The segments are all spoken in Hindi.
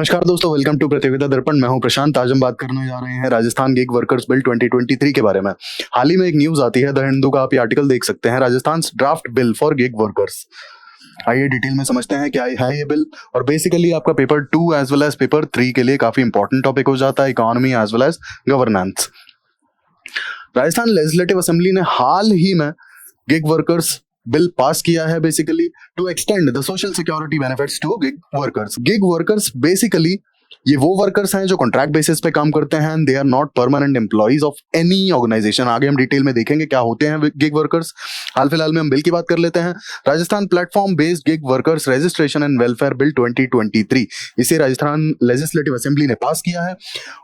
नमस्कार दोस्तों, वेलकम टू प्रतियोगिता दर्पण। मैं हूं प्रशांत। आज हम बात करने जा रहे हैं राजस्थान गिग वर्कर्स बिल 2023 के बारे में। हाल ही में एक न्यूज आती है द हिंदू का, आप ये आर्टिकल देख सकते हैं, Rajasthan draft bill for gig workers. आइए डिटेल में समझते हैं क्या है ये बिल। और बेसिकली आपका paper 2 as well as paper 3 के लिए काफी इंपॉर्टेंट टॉपिक हो जाता है, economy as well as governance. Rajasthan legislative assembly ने हाल ही में गिग वर्कर्स बिल पास किया है, basically to extend the social security benefits to gig workers. Gig workers basically ये वो वर्कर्स हैं जो कॉन्ट्रैक्ट बेसिस पे काम करते हैं, they are not permanent employees of any organisation. आगे हम डिटेल में देखेंगे क्या होते हैं गिग वर्कर्स। हाल फिलहाल में हम बिल की बात कर लेते हैं। Rajasthan platform based gig workers registration and welfare bill 2023, इसे राजस्थान लेजिस्लेटिव असेंबली ने पास किया है।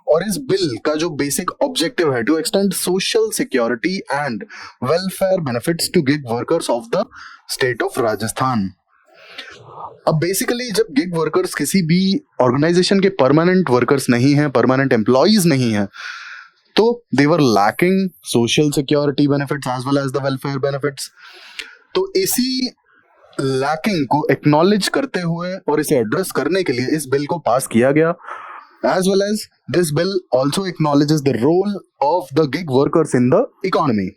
और इस बिल का जो बेसिक ऑब्जेक्टिव है to extend social security and welfare benefits to gig workers of the state of Rajasthan. अब बेसिकली जब गिग वर्कर्स किसी भी ऑर्गेनाइजेशन के परमानेंट वर्कर्स नहीं हैं, परमानेंट एम्प्लॉइज नहीं हैं, तो they were lacking social security benefits as well as the welfare benefits. तो इसी लैकिंग को एक्नॉलेज करते हुए और इसे एड्रेस करने के लिए इस बिल को पास किया गया। As well as this bill also acknowledges the role of the gig workers in the economy.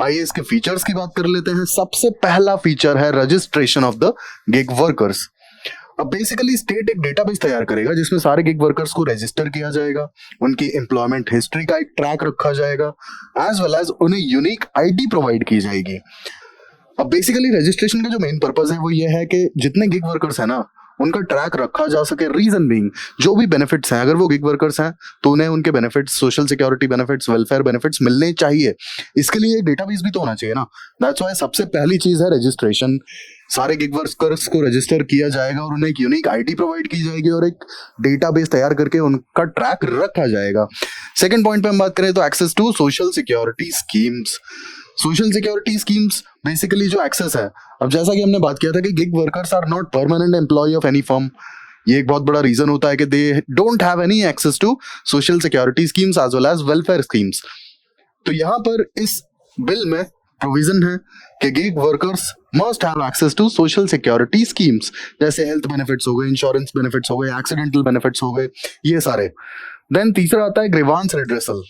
आइए इसके फीचर्स की बात कर लेते हैं। सबसे पहला फीचर है registration of the gig workers. अब बेसिकली स्टेट एक डेटाबेस तैयार करेगा जिसमें सारे गिग वर्कर्स को रजिस्टर किया जाएगा, उनकी एम्प्लॉयमेंट हिस्ट्री का एक ट्रैक रखा जाएगा, एज वेल एज उन्हें यूनिक आईडी प्रोवाइड की जाएगी। अब बेसिकली रजिस्ट्रेशन का जो मेन पर्पस है वो ये है कि जितने गिग वर्कर्स है ना उनका ट्रैक रखा जा सके। रीजन बीइंग जो भी बेनिफिट्स हैं, अगर वो गिग वर्कर्स हैं तो उन्हें उनके benefits, social security benefits, welfare benefits मिलने चाहिए। इसके लिए एक डेटाबेस भी तो होना चाहिए ना। दैट्स व्हाई सबसे पहली चीज है रजिस्ट्रेशन। सारे गिग वर्कर्स को रजिस्टर किया जाएगा और उन्हें एक यूनिक आईडी प्रोवाइड की जाएगी और एक डेटाबेस तैयार करके उनका ट्रैक रखा जाएगा। सेकेंड पॉइंट पे हम बात करें तो access to social security schemes. Social security schemes basically जो एक्सेस है, अब जैसा कि हमने बात किया था कि gig workers are not permanent employee of any firm, ये एक बहुत बड़ा रीजन होता है कि they don't have any access to social security schemes as well as welfare schemes. तो यहाँ पर इस बिल में प्रोविजन है कि gig workers must have access to social security schemes, जैसे हेल्थ बेनिफिट्स हो गए, इंश्योरेंस बेनिफिट्स हो गए, एक्सीडेंटल बेनिफिट्स हो गए, ये सारे। देन तीसरा आता है ग्रीवांस रिड्रेसल।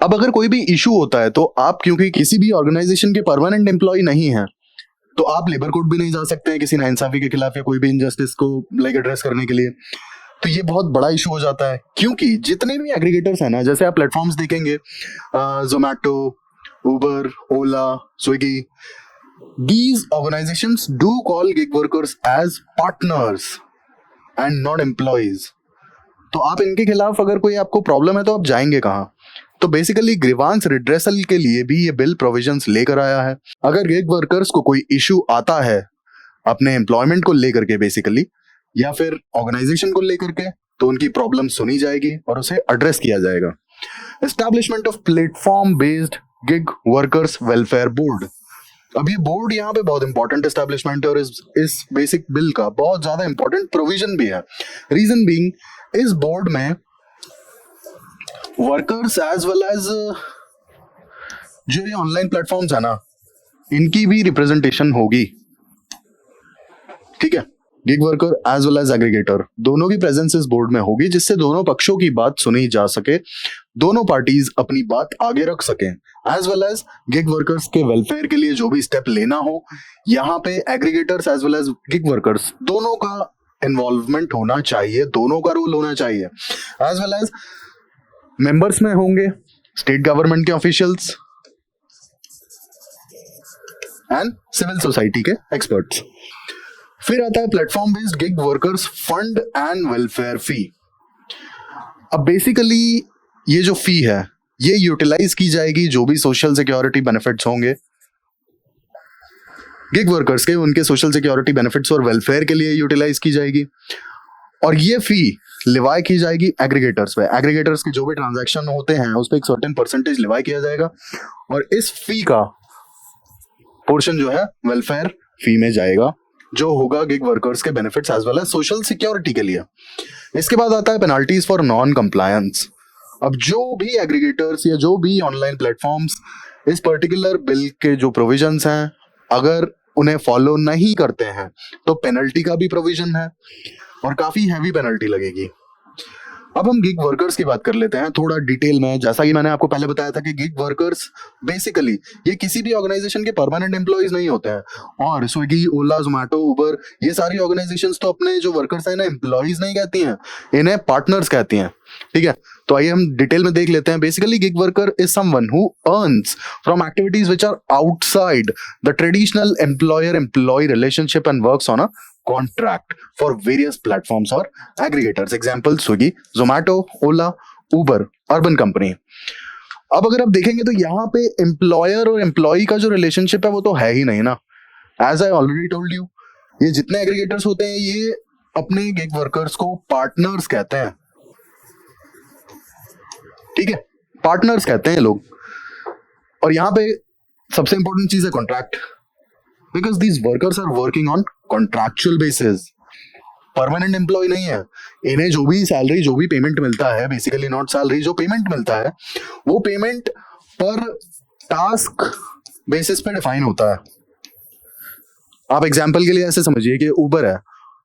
अब अगर कोई भी इशू होता है तो आप क्योंकि किसी भी ऑर्गेनाइजेशन के परमानेंट एम्प्लॉय नहीं है तो आप लेबर कोर्ट भी नहीं जा सकते हैं किसी नाइंसाफी के खिलाफ या कोई भी इनजस्टिस को एड्रेस करने के लिए। तो ये बहुत बड़ा इशू हो जाता है क्योंकि जितने भी एग्रीगेटर्स हैं ना, जैसे आप प्लेटफॉर्म्स देखेंगे, Zomato, Uber, Ola, Swiggy, these organisations do call gig workers as partners and not employees. तो आप इनके खिलाफ अगर कोई आपको प्रॉब्लम है तो आप जाएंगे कहाँ? तो बेसिकली ग्रीवांस रिड्रेसल के लिए भी ये बिल प्रोविजंस लेकर आया है। अगर गिग वर्कर्स को कोई इशू आता है अपने एम्प्लॉयमेंट को लेकर के बेसिकली, या फिर ऑर्गेनाइजेशन को लेकर के, तो उनकी प्रॉब्लम सुनी जाएगी और उसे एड्रेस किया जाएगा। Establishment of platform based gig workers welfare board. अब ये बोर्ड यहाँ पे बहुत इंपॉर्टेंट एस्टैब्लिशमेंट है और इस बेसिक बिल का बहुत ज्यादा इंपॉर्टेंट प्रोविजन भी है। रीजन बीइंग इस बोर्ड में वर्कर्स एज वेल एज जो ये ऑनलाइन प्लेटफॉर्म्स है ना, इनकी भी रिप्रेजेंटेशन होगी। ठीक है, gig worker as well as aggregator दोनों की प्रेजेंस इस बोर्ड में होगी, जिससे दोनों पक्षों की बात सुनी जा सके, दोनों पार्टीज अपनी बात आगे रख सकें। As well as gig workers के वेलफेयर के लिए जो भी स्टेप लेना हो, यहाँ पे aggregators as well as gig workers दोनों का इन्वॉल्वमेंट होना चाहिए, दोनों का रोल होना चाहिए। एज वेल एज मेंबर्स में होंगे स्टेट गवर्नमेंट के ऑफिशियल्स एंड सिविल सोसाइटी के एक्सपर्ट्स। फिर आता है platform based gig workers fund and welfare fee. अब बेसिकली ये जो फी है ये यूटिलाइज की जाएगी जो भी सोशल सिक्योरिटी बेनिफिट्स होंगे गिग वर्कर्स के, उनके सोशल सिक्योरिटी बेनिफिट्स और वेलफेयर के लिए यूटिलाइज की जाएगी। और ये फी लिवाई की जाएगी एग्रीगेटर्स पे। एग्रीगेटर्स के जो भी ट्रांजैक्शन होते हैं उस पर एक सर्टेन परसेंटेज लिवाई किया जाएगा और इस फी का पोर्शन जो है वेलफेयर फी में जाएगा, जो होगा गिग वर्कर्स के benefits as well as social security के लिए। इसके बाद आता है पेनाल्टीज फॉर नॉन कंप्लायंस। अब जो भी एग्रीगेटर्स या जो भी ऑनलाइन प्लेटफॉर्म्स इस पर्टिकुलर बिल के जो प्रोविजंस हैं अगर उन्हें फॉलो नहीं करते हैं तो पेनल्टी का भी प्रोविजन है। और काफी हैवी पेनल्टी लगेगी। अब हम गिग वर्कर्स की बात कर लेते हैं थोड़ा डिटेल में। जैसा कि मैंने आपको पहले बताया था कि गिग वर्कर्स बेसिकली ये किसी भी ऑर्गेनाइजेशन के परमानेंट एम्प्लॉयज नहीं होते हैं। और स्विगी, ओला, जोमैटो, उबर, ये सारी ऑर्गेनाइजेशंस तो अपने जो वर्कर्स हैं ना एम्प्लॉयज नहीं कहती हैं, इन्हें पार्टनर्स कहती हैं। ठीक है, तो आइए हम डिटेल में देख लेते हैं। Basically gig worker is someone who earns from activities which are outside the traditional employer employee relationship and works on a contract for various platforms or aggregators. Example Swiggy, Zomato, Ola, Uber, Urban Company. अब अगर आप देखेंगे तो यहाँ पे एम्प्लॉयर और एम्प्लॉय का जो रिलेशनशिप है वो तो है ही नहीं ना। As I already told you, ये जितने एग्रीगेटर्स होते हैं ये अपने गिग वर्कर्स को पार्टनर्स कहते हैं। ठीक है, पार्टनर्स कहते हैं लोग। और यहाँ पे सबसे इंपॉर्टेंट चीज है contract, because these workers are working on contractual basis, permanent employee नहीं है। इन्हें जो भी सैलरी, जो भी पेमेंट मिलता है, बेसिकली नॉट सैलरी, जो पेमेंट मिलता है वो पेमेंट पर टास्क बेसिस पे डिफाइन होता है। आप एग्जांपल के लिए ऐसे समझिए कि उबर है,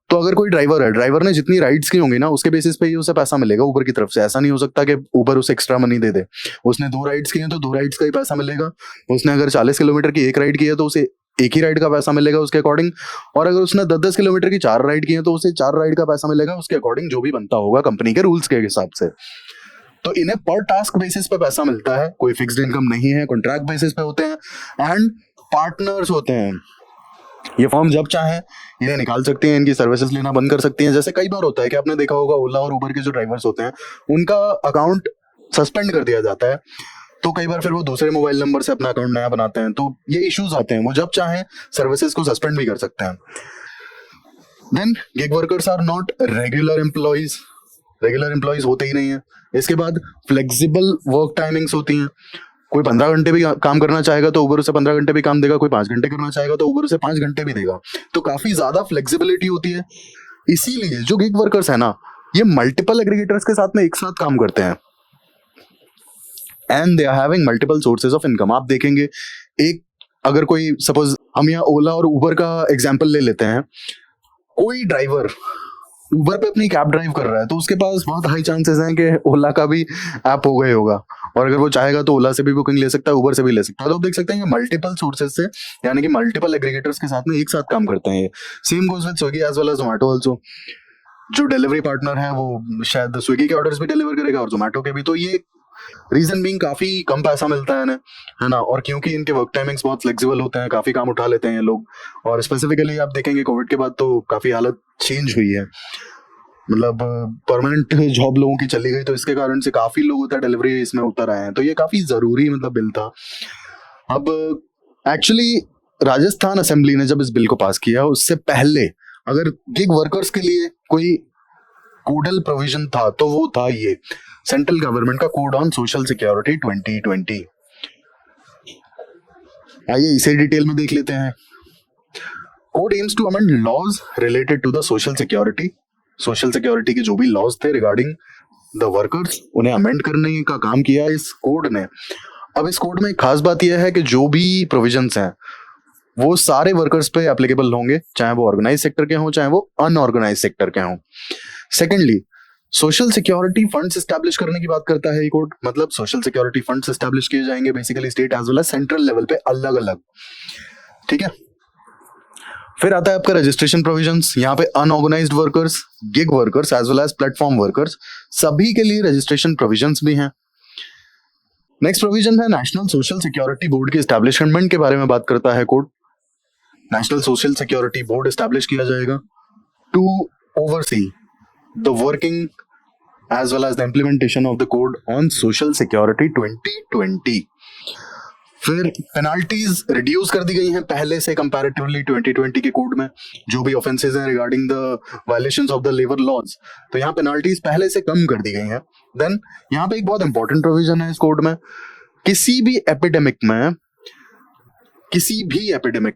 तो अगर कोई ड्राइवर है, ड्राइवर ने जितनी राइड्स की होंगी ना उसके बेसिस पे ही उसे पैसा मिलेगा उबर की तरफ से। ऐसा नहीं हो सकता कि उबर उसे एक्स्ट्रा मनी दे दे। उसने 2 राइड्स की हैं तो 2 राइड्स का ही पैसा मिलेगा। उसने अगर 40 किलोमीटर की एक राइड की है तो उसे एक ही राइड का पैसा मिलेगा उसके अकॉर्डिंग। और अगर उसने 10-10 किलोमीटर की 4 राइड की है तो उसे 4 राइड का पैसा मिलेगा उसके अकॉर्डिंग, जो भी बनता होगा कंपनी के रूल्स के हिसाब से। तो इन्हें पर टास्क बेसिस पे पैसा मिलता है, कोई फिक्स्ड इनकम नहीं है, कॉन्ट्रैक्ट बेसिस पे होते हैं एंड पार्टनर्स होते हैं। ये फर्म जब चाहे इन्हें निकाल सकती हैं, इनकी सर्विसेज लेना बंद कर सकती हैं। जैसे कई बार होता है कि आपने देखा होगा ओला और उबर के जो ड्राइवर्स होते हैं उनका अकाउंट सस्पेंड कर दिया जाता है, तो कई बार फिर वो दूसरे मोबाइल नंबर से अपना अकाउंट नया बनाते हैं, तो ये इश्यूज आते हैं। वो जब चाहे सर्विसेज को सस्पेंड भी कर सकते हैं। Then gig workers are not regular employees, regular employees होते ही नहीं है। इसके बाद फ्लेक्सिबल वर्क टाइमिंग्स होती हैं। कोई 15 घंटे भी काम करना चाहेगा तो उबर उसे 15 घंटे भी काम देगा, कोई 5 घंटे करना चाहेगा तो उबर उसे 5 घंटे भी देगा। तो काफी ज्यादा फ्लेक्सिबिलिटी होती है। इसीलिए जो गिग वर्कर्स है ना ये मल्टीपल एग्रीगेटर्स के साथ में एक साथ काम करते हैं and they are having multiple sources of income. आप देखेंगे एक, अगर कोई सपोज हम यहाँ ओला और उबर का एग्जांपल ले लेते हैं, कोई ड्राइवर उबर पे अपनी कैब ड्राइव कर रहा है तो उसके पास बहुत हाई चांसेस हैं कि ओला का भी ऐप हो गए होगा, और अगर वो चाहेगा तो ओला से भी बुकिंग ले सकता है, उबर से भी ले सकता है। तो आप देख सकते हैं कि मल्टीपल सोर्सेज से, यानी कि मल्टीपल एग्रीगेटर्स के साथ में एक साथ काम करते हैं। Same goes with Swiggy as well as Zomato also. जो डिलीवरी पार्टनर है वो शायद स्विगी के ऑर्डर्स भी डिलीवर करेगा और जोमैटो के भी। तो ये रीजन बीइंग काफी कम पैसा मिलता है ना, है ना, और क्योंकि इनके वर्क टाइमिंग्स बहुत फ्लेक्सिबल होते हैं, काफी काम उठा लेते हैं ये लोग। और स्पेसिफिकली आप देखेंगे कोविड के बाद तो काफी हालत चेंज हुई है, मतलब परमानेंट जॉब लोगों की चली गई, तो इसके कारण से काफी लोग होता है डिलीवरी इसमें उतर आए हैं। तो ये काफी जरूरी मतलब बिल था। अब एक्चुअली राजस्थान असेंबली ने जब इस बिल को पास किया उससे पहले अगर गिग वर्कर्स के लिए कोई कोडल प्रोविजन था तो वो था ये सेंट्रल गवर्नमेंट का कोड ऑन सोशल सिक्योरिटी 2020। आइए इसे डिटेल में देख लेते हैं। Code aims to amend laws related to the social security. Social security के जो भी लॉज थे रिगार्डिंग द वर्कर्स उन्हें अमेंड करने का काम किया इस कोड ने। अब इस कोड में एक खास बात यह है कि जो भी प्रोविजंस हैं वो सारे वर्कर्स पे एप्लीकेबल होंगे, चाहे वो ऑर्गेनाइज सेक्टर के हों चाहे वो अनऑर्गेनाइज सेक्टर के हों। Secondly, social security funds establish करने की बात करता है ये कोड, मतलब सोशल सिक्योरिटी फंड्स एस्टैब्लिश किए जाएंगे basically state as well as central level पे अलग अलग। ठीक है, फिर आता है आपका रजिस्ट्रेशन प्रोविजंस। यहाँ पे unorganised workers, gig workers as well as platform workers सभी के लिए रजिस्ट्रेशन प्रोविजंस भी हैं। नेक्स्ट प्रोविजन है नेशनल सोशल सिक्योरिटी बोर्ड की एस्टैब्लिशमेंट के बारे में बात करता है code. National social security board establish किया जाएगा to oversee the working as well as the implementation of the code on social security 2020। फिर पेनाल्टीज रिड्यूस कर दी गई हैं पहले से कंपैरेटिवली 2020 के कोड में, जो भी ऑफेंसेस हैं regarding the violations of the labour laws, तो यहाँ पेनाल्टीज पहले से कम कर दी गई हैं। देन यहाँ पे एक बहुत इंपॉर्टेंट प्रोविजन है इस कोड में, किसी भी एपिडेमिक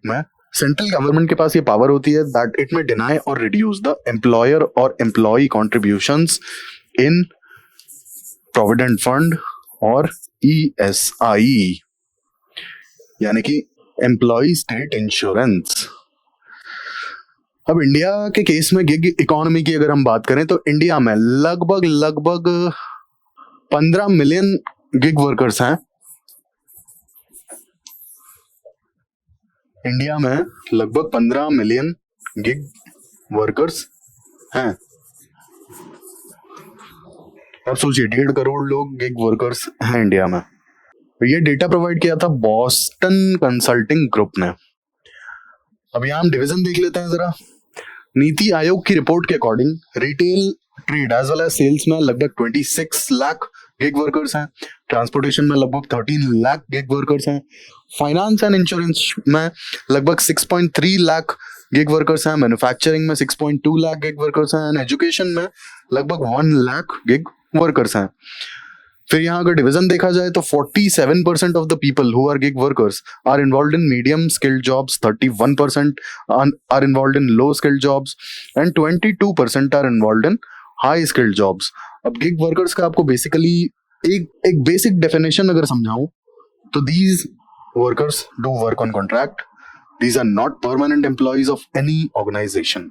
में सेंट्रल गवर्नमेंट के पास ये पावर होती है दैट इट में डिनाई और रिड्यूस द एम्प्लॉयर और एम्प्लॉय कॉन्ट्रीब्यूशंस इन प्रोविडेंट फंड और ESI, यानी कि एम्प्लॉय स्टेट इंश्योरेंस। अब इंडिया के केस में गिग इकोनॉमी की अगर हम बात करें तो इंडिया में लगभग 15 मिलियन गिग वर्कर्स हैं। इंडिया में लगभग 15 मिलियन गिग वर्कर्स हैं। अब सोचिए 1.5 करोड़ लोग गिग वर्कर्स हैं इंडिया में। ये डेटा प्रोवाइड किया था बॉस्टन कंसल्टिंग ग्रुप ने। अब यहाँ हम डिवीजन देख लेते हैं जरा। नीति आयोग की रिपोर्ट के according retail trade as well as sales में लगभग 26 लाख गिग वर्कर्स हैं। ट्रांसपोर्टेशन में लगभग 13 लाख गिग वर्कर्स हैं। फाइनेंस एंड इंश्योरेंस में लगभग 6.3 लाख गिग वर्कर्स हैं। मैन्युफैक्चरिंग में 6.2 लाख गिग वर्कर्स हैं। एंड एजुकेशन में लगभग 1 लाख गिग वर्कर्स हैं। फिर यहाँ अगर डिवीजन देखा जाए तो 47% of the people who are gig workers are involve in medium skilled jobs, 31% are involve in low skilled jobs and 22% are involve in high skilled jobs. अब गिग वर्कर्स का आपको बेसिकली एक बेसिक डेफिनेशन अगर समझाऊं तो these workers do work on contract, these are not permanent employees of any organisation.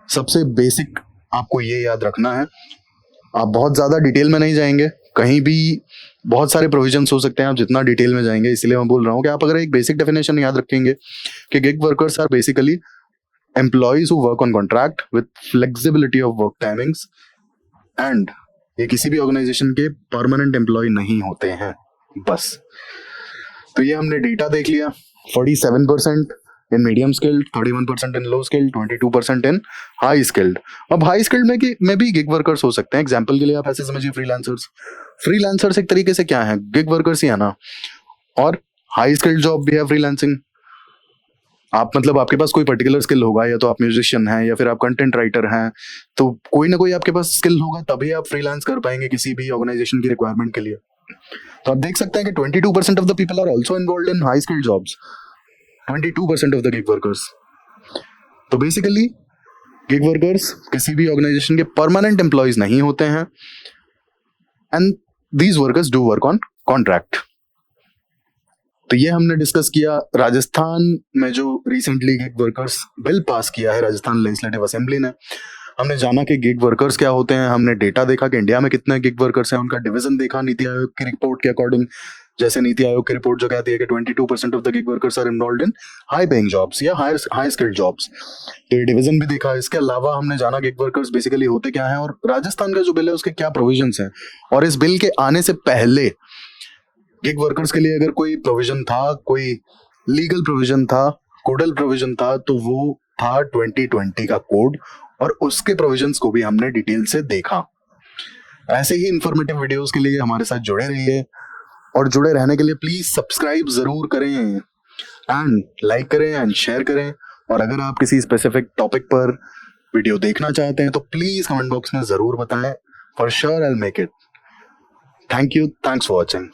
सबसे बेसिक आपको ये याद रखना है। आप बहुत ज्यादा डिटेल में नहीं जाएंगे, कहीं भी बहुत सारे प्रोविजंस हो सकते हैं आप जितना डिटेल में जाएंगे, इसलिए मैं बोल रहा हूँ कि आप अगर एक बेसिक डेफिनेशन याद रखेंगे कि gig workers are basically employees who work on contract with flexibility of work timings and ये किसी भी ऑर्गेनाइजेशन के परमानेंट एम्प्लॉय नहीं होते हैं बस। तो ये हमने डेटा देख लिया। 47% इन मीडियम स्किल्ड, 31% इन लो स्किल्ड, 22% इन हाई स्किल्ड। अब हाई स्किल्ड में भी गिग वर्कर्स हो सकते हैं। एग्जांपल के लिए आप ऐसे समझिए फ्रीलांसर्स एक तरीके से क्या है, गिग वर्कर्स ही है ना। और हाई स्किल्ड जॉब भी है फ्रीलांसिंग। आप मतलब आपके पास कोई पर्टिकुलर स्किल होगा, या तो आप म्यूजिशियन हैं या फिर आप कंटेंट राइटर हैं, तो कोई ना कोई आपके पास स्किल होगा तभी आप फ्रीलांस कर पाएंगे किसी भी ऑर्गेनाइजेशन की रिक्वायरमेंट के लिए। तो आप देख सकते हैं कि 22% of the people are also involve in high skilled jobs, 22% of the gig workers. तो बेसिकली गिग वर्कर्स किसी भी ऑर्गेनाइजेशन के परमानेंट एम्प्लॉइज नहीं होते हैं and these workers do work on contract. तो ये हमने डिस्कस किया राजस्थान में जो recently gig workers bill pass किया है राजस्थान लेजिस्लेटिव असेंबली ने। हमने जाना कि गिग वर्कर्स क्या होते हैं, हमने डेटा देखा कि इंडिया में कितने गिग वर्कर्स हैं, उनका डिवीजन देखा नीति आयोग की रिपोर्ट के अकॉर्डिंग। जैसे नीति आयोग की रिपोर्ट जो कहती है कि 22% of the gig workers are involve in high paying jobs या हाई स्किल्ड जॉब्स। तो ये डिवीजन भी देखा। इसके अलावा हमने जाना गिग वर्कर्स बेसिकली होते क्या हैं और राजस्थान का जो बिल है उसके क्या प्रोविजंस हैं। और इस बिल के आने से पहले गिग वर्कर्स के लिए अगर कोई प्रोविजन था, कोई लीगल प्रोविजन था, कोडल प्रोविजन था, तो वो था 2020 का कोड, और उसके प्रोविजंस को भी हमने डिटेल से देखा। ऐसे ही इंफॉर्मेटिव वीडियोस के लिए हमारे साथ जुड़े रहिए, और जुड़े रहने के लिए प्लीज सब्सक्राइब जरूर करें एंड लाइक करें एंड शेयर करें। और अगर आप किसी स्पेसिफिक टॉपिक पर वीडियो देखना चाहते हैं तो प्लीज कमेंट बॉक्स में जरूर बताएं। For sure I will make it. Thank you, thanks for watching.